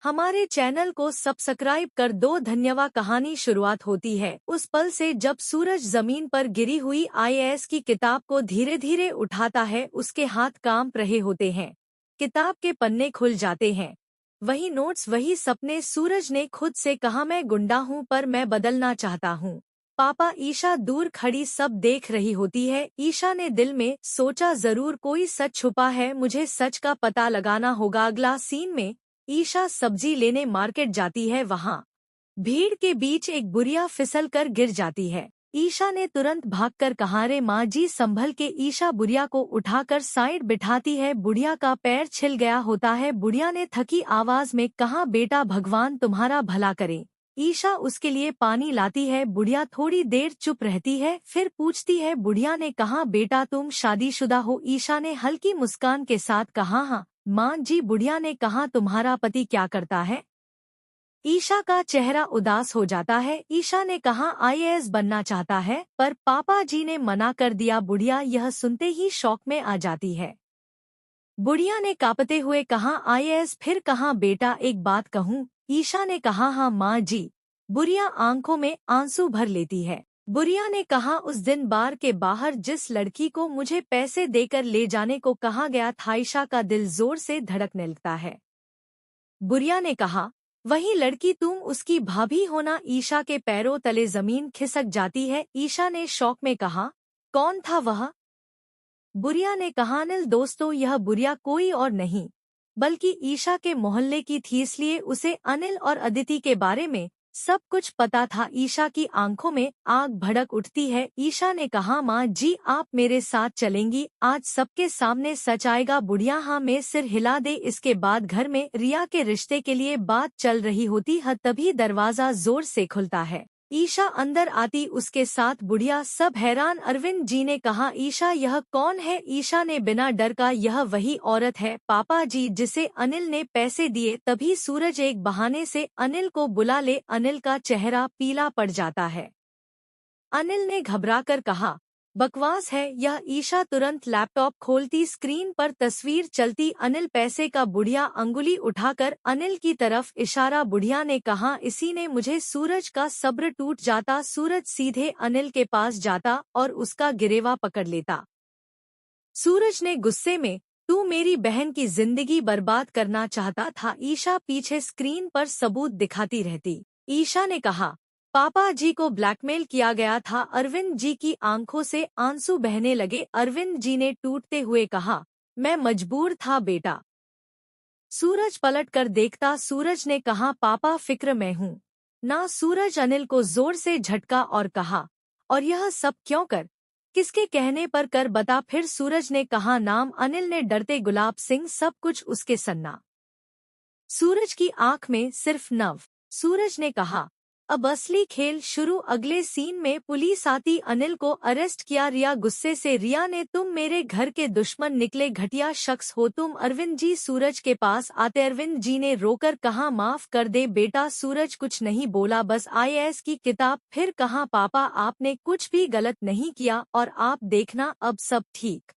हमारे चैनल को सब्सक्राइब कर दो। धन्यवाद। कहानी शुरुआत होती है उस पल से जब सूरज जमीन पर गिरी हुई आईएएस की किताब को धीरे धीरे उठाता है। उसके हाथ कांप रहे होते हैं। किताब के पन्ने खुल जाते हैं। वही नोट्स, वही सपने। सूरज ने खुद से कहा, मैं गुंडा हूँ पर मैं बदलना चाहता हूँ। पापा। ईशा दूर खड़ी सब देख रही होती है। ईशा ने दिल में सोचा, जरूर कोई सच छुपा है, मुझे सच का पता लगाना होगा। अगला सीन में ईशा सब्जी लेने मार्केट जाती है। वहाँ भीड़ के बीच एक बुढ़िया फिसल कर गिर जाती है। ईशा ने तुरंत भागकर कहा, रे माँ जी संभल के। ईशा बुढ़िया को उठाकर साइड बिठाती है। बुढ़िया का पैर छिल गया होता है। बुढ़िया ने थकी आवाज में कहा, बेटा भगवान तुम्हारा भला करे। ईशा उसके लिए पानी लाती है। बुढ़िया थोड़ी देर चुप रहती है, फिर पूछती है, बुढ़िया ने कहा, बेटा तुम शादीशुदा हो। ईशा ने हल्की मुस्कान के साथ कहा, हाँ माँ जी। बुढ़िया ने कहा, तुम्हारा पति क्या करता है? ईशा का चेहरा उदास हो जाता है। ईशा ने कहा, आईएएस बनना चाहता है पर पापा जी ने मना कर दिया। बुढ़िया यह सुनते ही शौक में आ जाती है। बुढ़िया ने कांपते हुए कहा, आईएएस फिर कहाँ? बेटा एक बात कहूँ? ईशा ने कहा, हाँ माँ जी। बुढ़िया आंखों में आंसू भर लेती है। बुढ़िया ने कहा, उस दिन बार के बाहर जिस लड़की को मुझे पैसे देकर ले जाने को कहा गया था। ईशा का दिल जोर से धड़कने लगता है। बुढ़िया ने कहा, वही लड़की तुम उसकी भाभी होना। ईशा के पैरों तले जमीन खिसक जाती है। ईशा ने शौक में कहा, कौन था वह? बुढ़िया ने कहा, अनिल। दोस्तों यह बुढ़िया कोई और नहीं बल्कि ईशा के मोहल्ले की थी, इसलिए उसे अनिल और अदिति के बारे में सब कुछ पता था। ईशा की आंखों में आग भड़क उठती है। ईशा ने कहा, माँ जी आप मेरे साथ चलेंगी? आज सबके सामने सच आएगा। बुढ़िया हाँ में सिर हिला दे। इसके बाद घर में रिया के रिश्ते के लिए बात चल रही होती है। तभी दरवाजा जोर से खुलता है। ईशा अंदर आती, उसके साथ बुढ़िया। सब हैरान। अरविंद जी ने कहा, ईशा यह कौन है? ईशा ने बिना डर का, यह वही औरत है पापा जी जिसे अनिल ने पैसे दिए। तभी सूरज एक बहाने से अनिल को बुला ले। अनिल का चेहरा पीला पड़ जाता है। अनिल ने घबराकर कहा, बकवास है यह। ईशा तुरंत लैपटॉप खोलती, स्क्रीन पर तस्वीर चलती। अनिल पैसे का। बुढ़िया अंगुली उठाकर अनिल की तरफ इशारा। बुढ़िया ने कहा, इसी ने मुझे। सूरज का सब्र टूट जाता। सूरज सीधे अनिल के पास जाता और उसका गिरेवा पकड़ लेता। सूरज ने गुस्से में, तू मेरी बहन की जिंदगी बर्बाद करना चाहता था। ईशा पीछे स्क्रीन पर सबूत दिखाती रहती। ईशा ने कहा, पापा जी को ब्लैकमेल किया गया था। अरविंद जी की आंखों से आंसू बहने लगे। अरविंद जी ने टूटते हुए कहा, मैं मजबूर था बेटा। सूरज पलट कर देखता। सूरज ने कहा, पापा फिक्र में हूँ ना। सूरज अनिल को जोर से झटका और कहा, और यह सब क्यों कर? किसके कहने पर कर बता? फिर सूरज ने कहा, नाम अनिल ने। डरते गुलाब सिंह। सब कुछ उसके सन्ना। सूरज की आंख में सिर्फ नव। सूरज ने कहा, अब असली खेल शुरू। अगले सीन में पुलिस आती, अनिल को अरेस्ट किया। रिया गुस्से से, रिया ने, तुम मेरे घर के दुश्मन निकले, घटिया शख्स हो तुम। अरविंद जी सूरज के पास आते। अरविंद जी ने रोकर कहा, माफ कर दे बेटा। सूरज कुछ नहीं बोला, बस आईएएस की किताब। फिर कहा, पापा आपने कुछ भी गलत नहीं किया और आप देखना अब सब ठीक